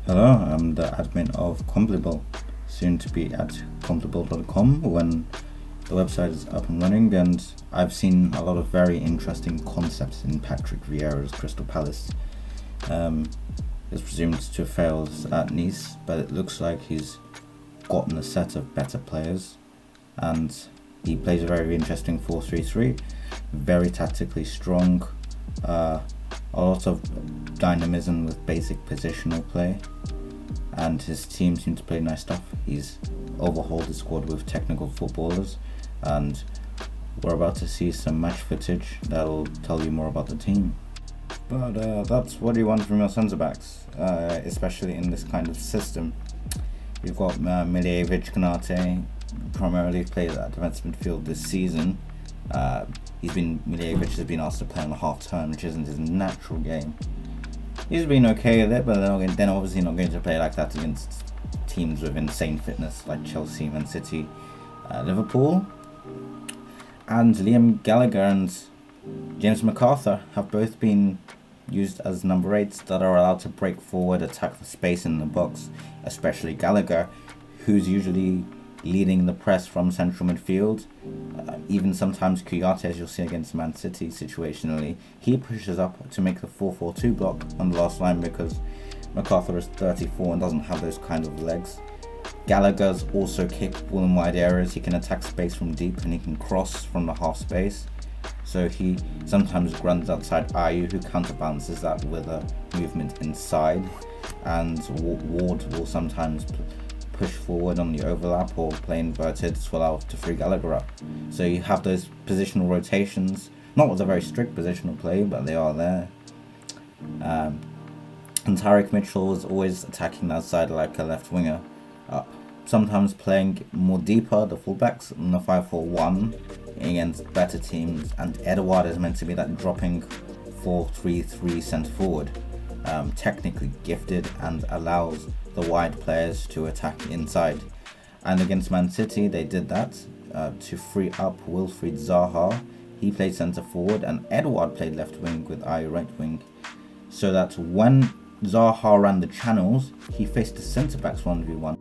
Hello, I'm the admin of Complable, soon to be at complable.com when the website is up and running, and I've seen a lot of very interesting concepts in Patrick Vieira's Crystal Palace. It's presumed to have failed at Nice, but it looks like he's gotten a set of better players, and he plays a very interesting 4-3-3, very tactically strong, a lot of dynamism with basic positional play, and his team seems to play nice stuff. He's overhauled the squad with technical footballers, and we're about to see some match footage that'll tell you more about the team. But that's what you want from your centre backs, especially in this kind of system. You've got Miljevic, Konate, primarily played at defensive midfield this season. Miljevic has been asked to play on a half turn, which isn't his natural game. He's been okay with it, but then obviously not going to play like that against teams with insane fitness like Chelsea, Man City, Liverpool. And Liam Gallagher and James McArthur have both been used as number 8s that are allowed to break forward, attack the space in the box, especially Gallagher, who's usually leading the press from central midfield. Even sometimes Kouyaté, as you'll see against Man City situationally, he pushes up to make the 4-4-2 block on the last line because McArthur is 34 and doesn't have those kind of legs. Gallagher's also capable in wide areas. He can attack space from deep and he can cross from the half space. So he sometimes runs outside Ayew, who counterbalances that with a movement inside, and Ward will sometimes push forward on the overlap or play inverted to allow to free Gallagher up. So you have those positional rotations, not with a very strict positional play, but they are there. And Tyrick Mitchell is always attacking that side like a left winger, sometimes playing more deeper, the fullbacks, in the 5-4-1 against better teams, and Edouard is meant to be that dropping 4-3-3 centre forward, technically gifted and allows the wide players to attack inside. And against Man City they did that to free up Wilfried Zaha. He played centre forward and Edouard played left wing with Ayew right wing, so that when Zaha ran the channels he faced the centre backs 1v1.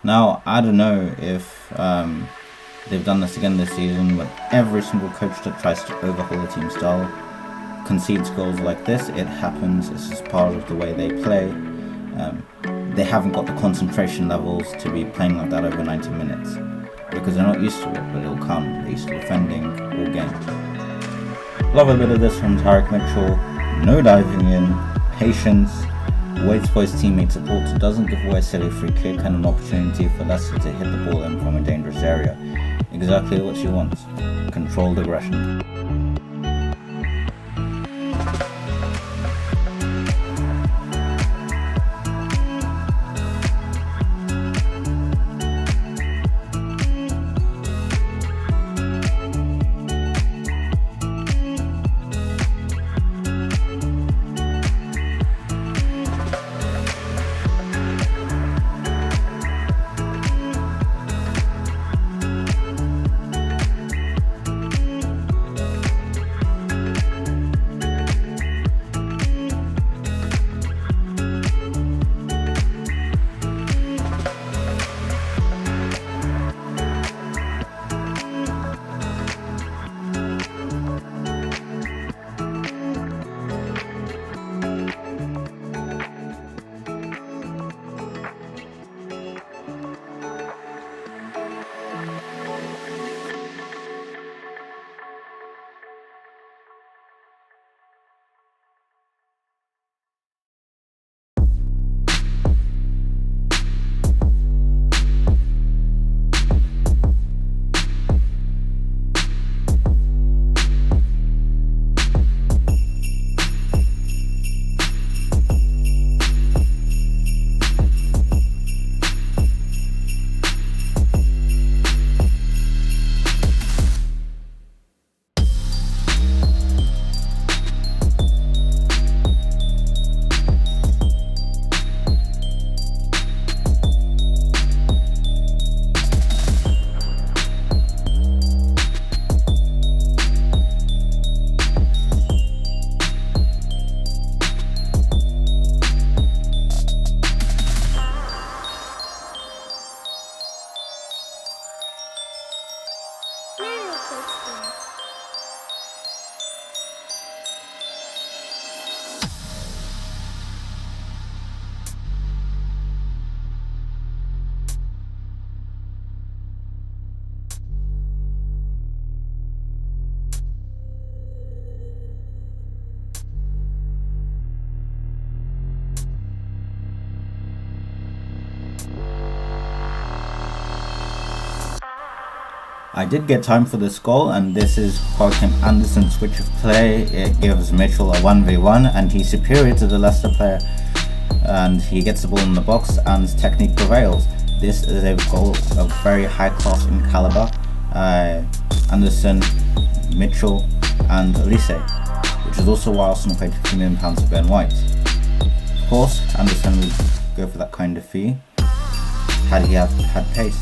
Now, I don't know if they've done this again this season, but every single coach that tries to overhaul a team style concedes goals like this. It happens. It's just part of the way they play. They haven't got the concentration levels to be playing like that over 90 minutes because they're not used to it, but it'll come. They're used to defending all game. Love a bit of this from Tyrick Mitchell. No diving in, patience, waits for his teammate support, doesn't give away a silly free kick and an opportunity for Leicester to hit the ball in from a dangerous area. Exactly what you want. Controlled aggression. I did get time for this goal, and this is Joachim Andersen's switch of play. It gives Mitchell a 1v1 and he's superior to the Leicester player, and he gets the ball in the box and his technique prevails. This is a goal of very high class in caliber. Andersen, Mitchell and Elise, which is also why Arsenal paid £50 million for Ben White. Of course, Andersen would go for that kind of fee had he had pace.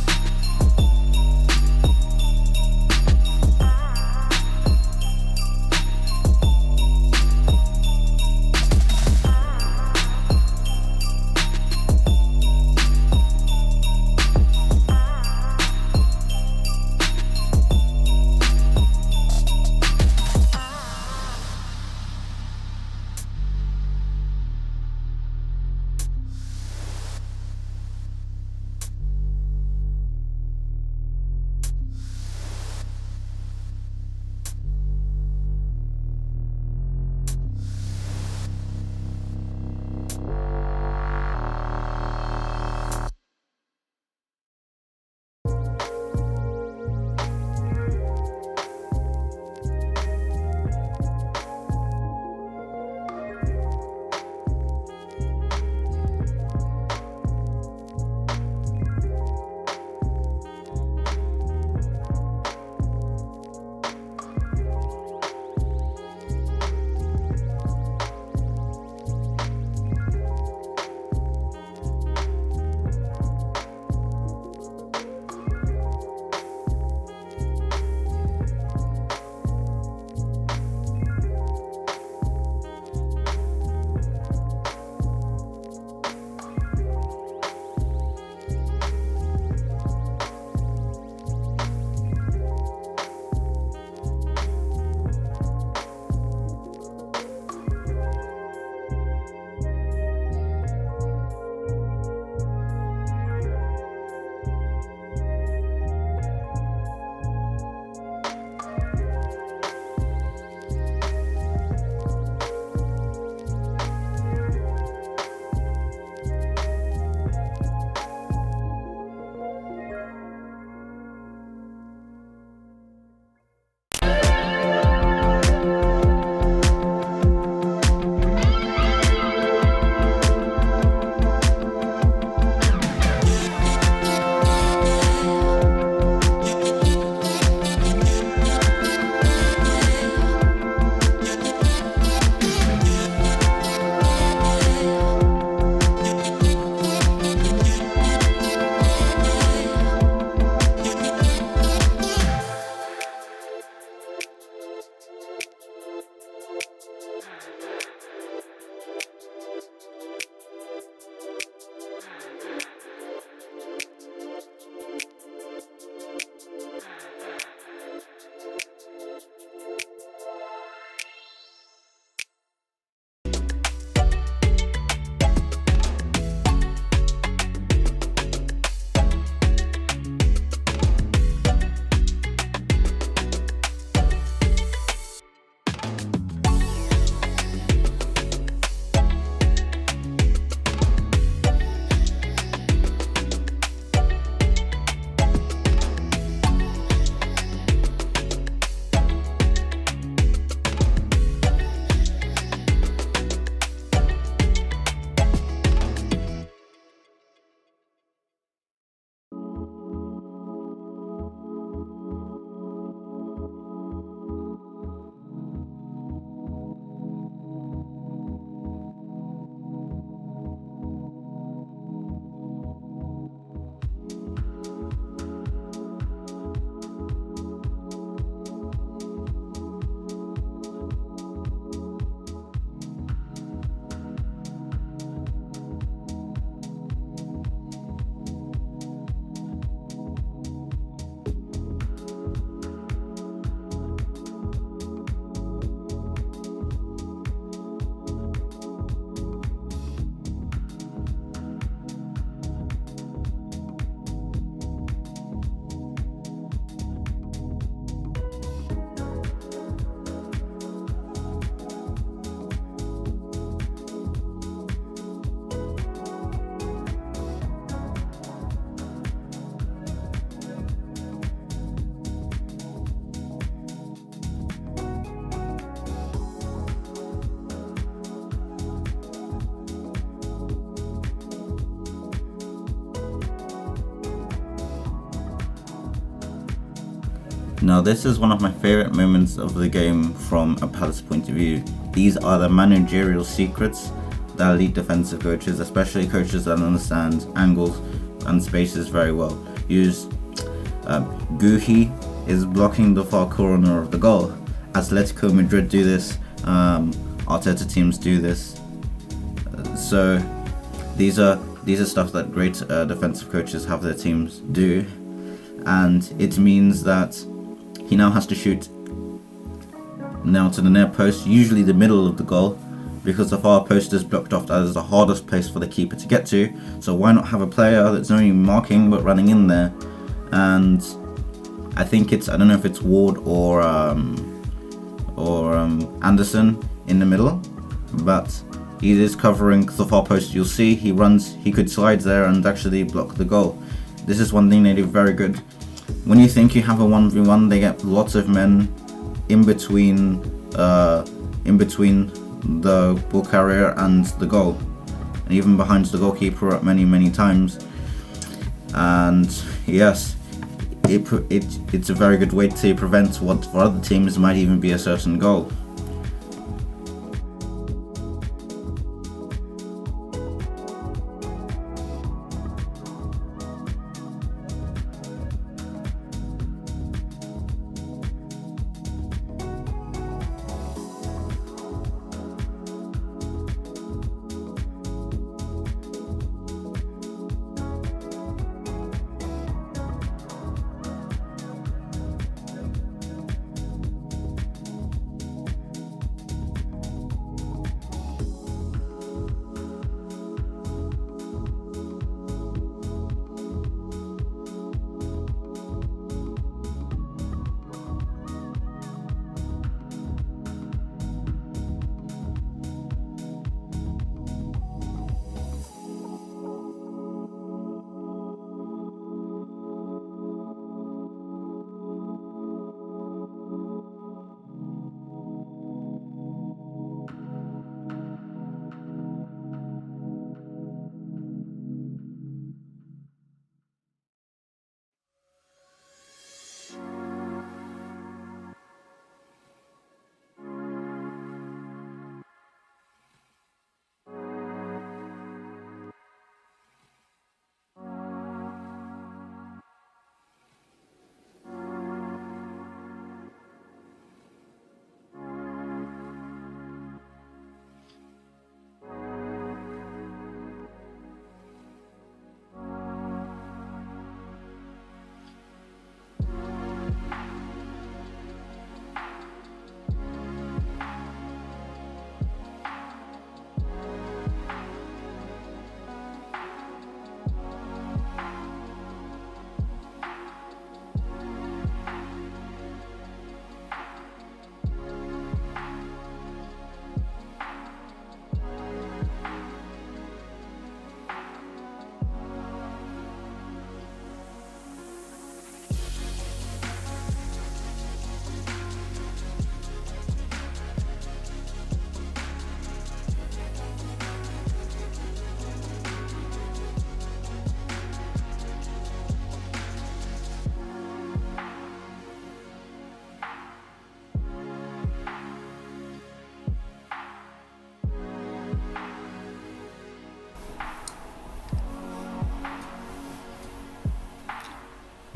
Now, this is one of my favorite moments of the game from a Palace point of view. These are the managerial secrets that elite defensive coaches, especially coaches that understand angles and spaces very well, use. Guhi is blocking the far corner of the goal. Atletico Madrid do this. Arteta teams do this. So these are stuff that great defensive coaches have their teams do, and it means that he now has to shoot now to the near post, usually the middle of the goal, because the far post is blocked off. That is the hardest place for the keeper to get to. So why not have a player that's not even marking but running in there? And I think I don't know if it's Ward or Anderson in the middle, but he is covering the far post. You'll see he could slide there and actually block the goal. This is one thing they do very good. When you think you have a 1v1, they get lots of men in between the ball carrier and the goal, and even behind the goalkeeper many times. And yes, it's a very good way to prevent what for other teams might even be a certain goal.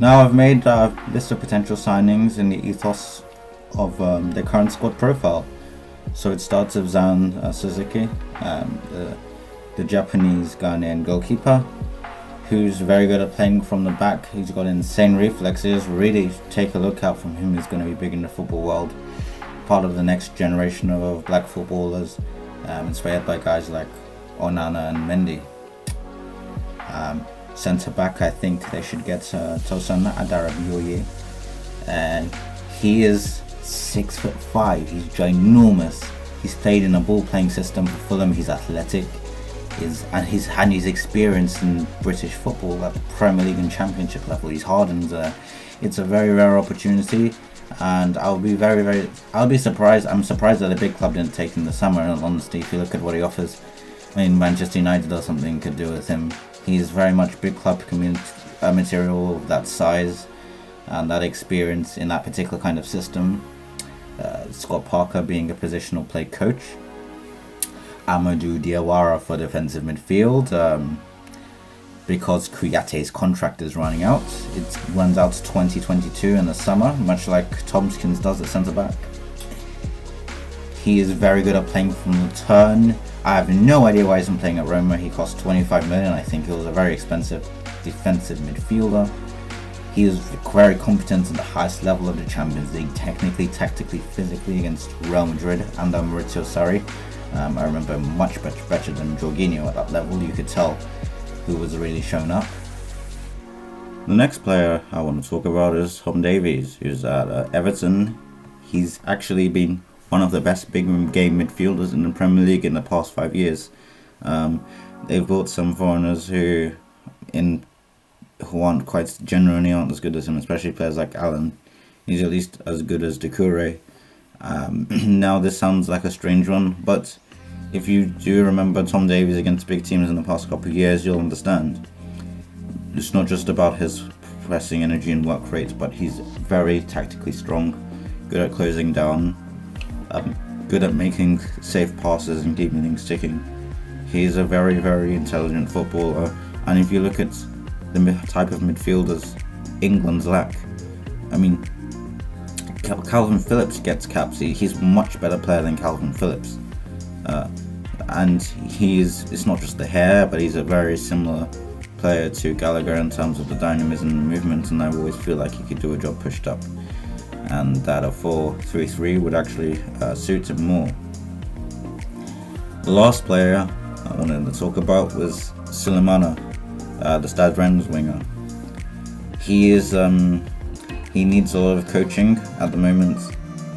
Now I've made a list of potential signings in the ethos of their current squad profile. So it starts with Zan Suzuki, the Japanese Ghanaian goalkeeper, who's very good at playing from the back. He's got insane reflexes. Really take a look out from him. He's going to be big in the football world. Part of the next generation of black footballers, inspired by guys like Onana and Mendy. Centre back, I think they should get Tosan Adarabioye. He is 6'5". He's ginormous. He's played in a ball playing system for Fulham. He's athletic. He's experienced in British football at the Premier League and Championship level. He's hardened. It's a very rare opportunity, and I'll be surprised. I'm surprised that a big club didn't take him this summer. In honesty, if you look at what he offers, I mean, Manchester United or something could do with him. He's very much big club material of that size. and that experience in that particular kind of system. Scott Parker being a positional play coach, Amadou Diawara for defensive midfield. Because Kouyate's contract is running out, it runs out to 2022 in the summer, much like Tompkins does at centre back. He is very good at playing from the turn. I have no idea why he's been playing at Roma. He cost 25 million. I think he was a very expensive defensive midfielder. He is very competent at the highest level of the Champions League, technically, tactically, physically, against Real Madrid and Maurizio Sarri. I remember much better than Jorginho at that level. You could tell who was really shown up. The next player I want to talk about is Tom Davies, who's at Everton. He's actually been one of the best big game midfielders in the Premier League in the past 5 years. They've bought some foreigners who aren't quite genuinely aren't as good as him, especially players like Allen. He's at least as good as Doucouré. Now this sounds like a strange one, but if you do remember Tom Davies against big teams in the past couple of years, you'll understand. It's not just about his pressing energy and work rate, but he's very tactically strong, good at closing down, good at making safe passes and keeping things ticking. He's a very, very intelligent footballer, and if you look at the type of midfielders England's lack, I mean, Calvin Phillips gets caps. He's a much better player than Calvin Phillips. And it's not just the hair, but he's a very similar player to Gallagher in terms of the dynamism and movement, and I always feel like he could do a job pushed up, and that a 4-3-3 would actually suit him more. The last player I wanted to talk about was Sulemana, the Stade Rennes winger. He needs a lot of coaching at the moment,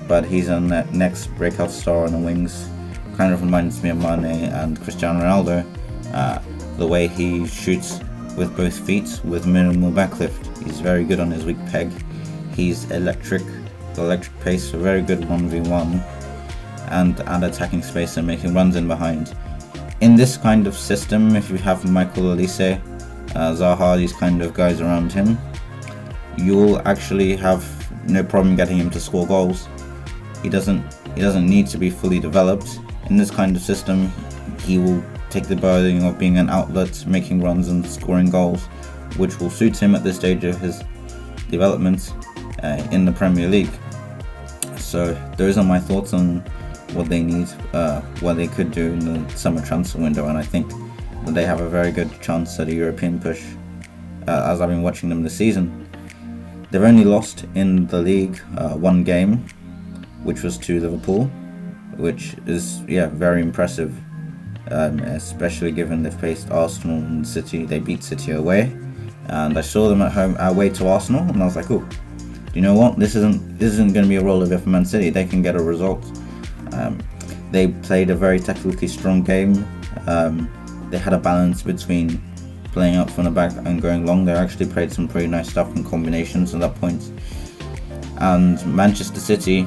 but he's a next breakout star on the wings. Kind of reminds me of Mane and Cristiano Ronaldo. The way he shoots with both feet with minimal backlift. He's very good on his weak peg. He's electric pace, a very good 1v1 and attacking space and making runs in behind. In this kind of system, if you have Michael Olise, Zaha, these kind of guys around him, you'll actually have no problem getting him to score goals. He doesn't need to be fully developed. In this kind of system, he will take the burden of being an outlet, making runs and scoring goals, which will suit him at this stage of his development in the Premier League. So those are my thoughts on what they need, what they could do in the summer transfer window, and I think that they have a very good chance at a European push, as I've been watching them this season. They've only lost in the league one game, which was to Liverpool, which is very impressive, especially given they've faced Arsenal and City. They beat City away, and I saw them at home away to Arsenal, and I was like, oh, do you know what? This isn't going to be a rollover for Man City. They can get a result. They played a very technically strong game. They had a balance between playing up from the back and going long. They actually played some pretty nice stuff and combinations at that point. And Manchester City,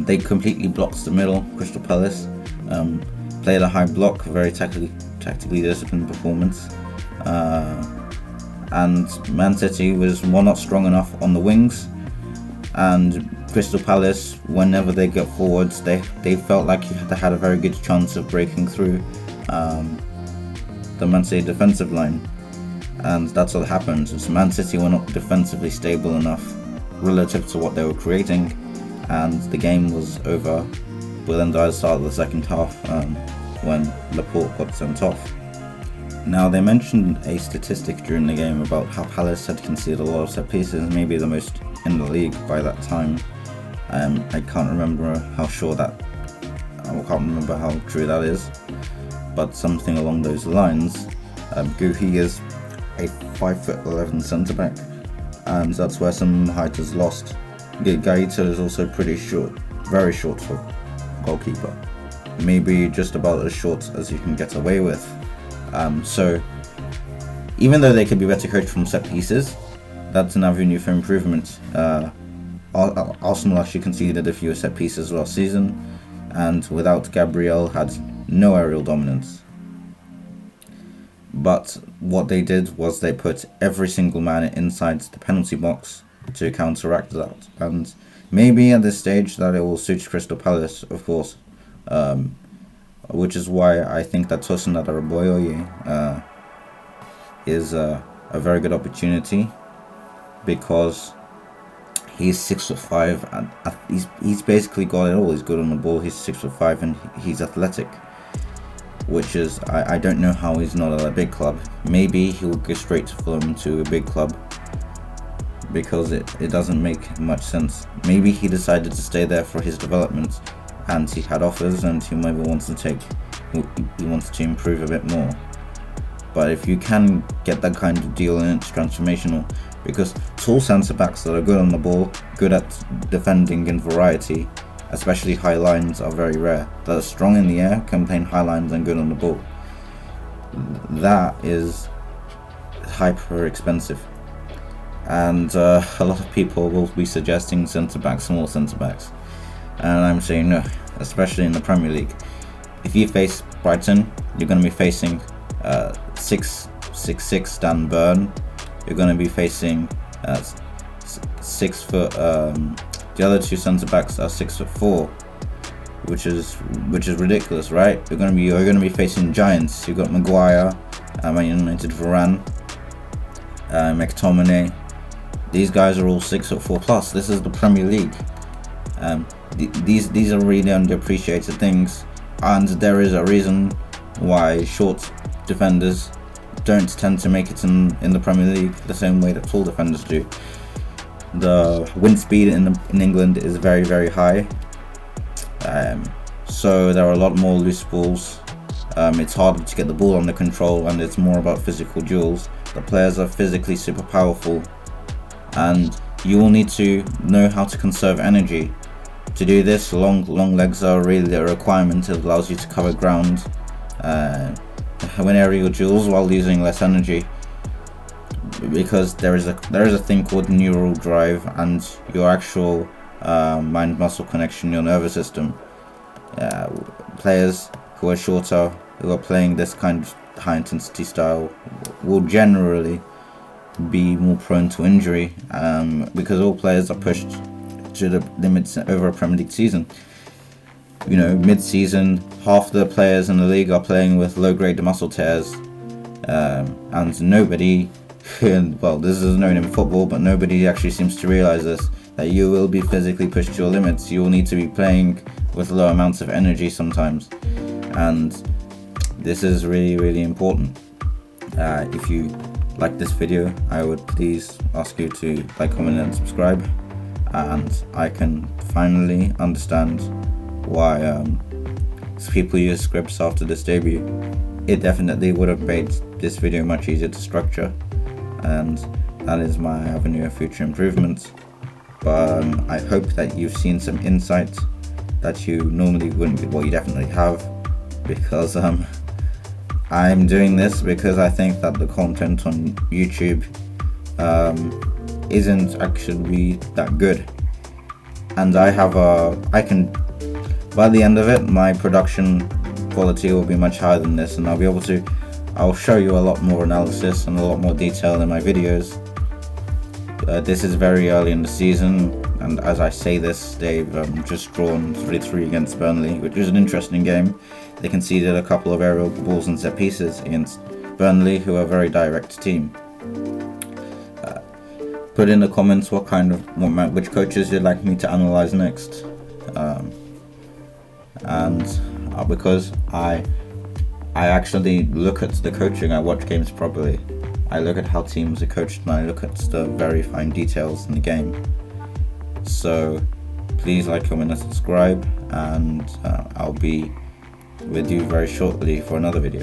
they completely blocked the middle. Crystal Palace played a high block, a very tactically disciplined performance. And Man City was not strong enough on the wings. And Crystal Palace, whenever they get forwards, they felt like they had a very good chance of breaking through the Man City defensive line, and that's what happened. So Man City were not defensively stable enough relative to what they were creating, and the game was over within the start of the second half when Laporte got sent off. Now, they mentioned a statistic during the game about how Palace had conceded a lot of set pieces, maybe the most in the league by that time. I can't remember how true that is, but something along those lines. Guhi is a 5'11" centre back, and that's where some height is lost. Gaeta is also pretty short, very short for goalkeeper, maybe just about as short as you can get away with. So even though they could be better coached from set pieces, that's an avenue for improvement. Arsenal actually conceded a few set pieces last season, and without Gabriel had no aerial dominance. But what they did was they put every single man inside the penalty box to counteract that. And maybe at this stage that it will suit Crystal Palace, of course, which is why I think that Tosin Adaraboye is a very good opportunity, because he's 6'5", and he's basically got it all. He's good on the ball, he's 6'5", and he's athletic, which is, I don't know how he's not at a big club. Maybe he'll go straight to Fulham, to a big club, because it doesn't make much sense. Maybe he decided to stay there for his development, and he had offers, and he maybe wants to improve a bit more. But if you can get that kind of deal, and it's transformational, because tall centre backs that are good on the ball, good at defending in variety, especially high lines, are very rare. That are strong in the air, can play high lines, and good on the ball. That is hyper expensive, and a lot of people will be suggesting centre backs, small centre backs, and I'm saying no, especially in the Premier League. If you face Brighton, you're going to be facing 6'6" Dan Burn. You're going to be facing 6 foot. The other two centre backs are 6'4", which is ridiculous, right? You're going to be facing giants. You've got Maguire, Man United, Varane, McTominay. These guys are all 6'4" plus. This is the Premier League. These are really underappreciated things, and there is a reason why short defenders don't tend to make it in the Premier League the same way that tall defenders do. The wind speed in England is very, very high, so there are a lot more loose balls. It's harder to get the ball under control, and it's more about physical duels. The players are physically super powerful, and you will need to know how to conserve energy. To do this, long legs are really a requirement. It allows you to cover ground, win aerial duels while using less energy, because there is a thing called neural drive, and your actual mind-muscle connection, your nervous system. Players who are shorter, who are playing this kind of high-intensity style, will generally be more prone to injury, because all players are pushed to the limits over a Premier League season. You know, mid-season, half the players in the league are playing with low-grade muscle tears, and nobody, well, this is known in football, but nobody actually seems to realise this, that you will be physically pushed to your limits. You will need to be playing with low amounts of energy sometimes, and this is really, really important. If you like this video, I would please ask you to like, comment, and subscribe, and I can finally understand why people use scripts after this debut. It definitely would have made this video much easier to structure, and that is my avenue of future improvements. But I hope that you've seen some insight that you normally wouldn't, well, you definitely have, because I'm doing this because I think that the content on YouTube isn't actually that good, and by the end of it, my production quality will be much higher than this, and I'll show you a lot more analysis and a lot more detail in my videos. This is very early in the season, and as I say this, they've just drawn 3-3 against Burnley, which is an interesting game. They conceded a couple of aerial balls and set pieces against Burnley, who are a very direct team. Put in the comments which coaches you'd like me to analyze next, because I actually look at the coaching. I watch games properly. I look at how teams are coached, and I look at the very fine details in the game. So please like, comment, and subscribe, and I'll be with you very shortly for another video.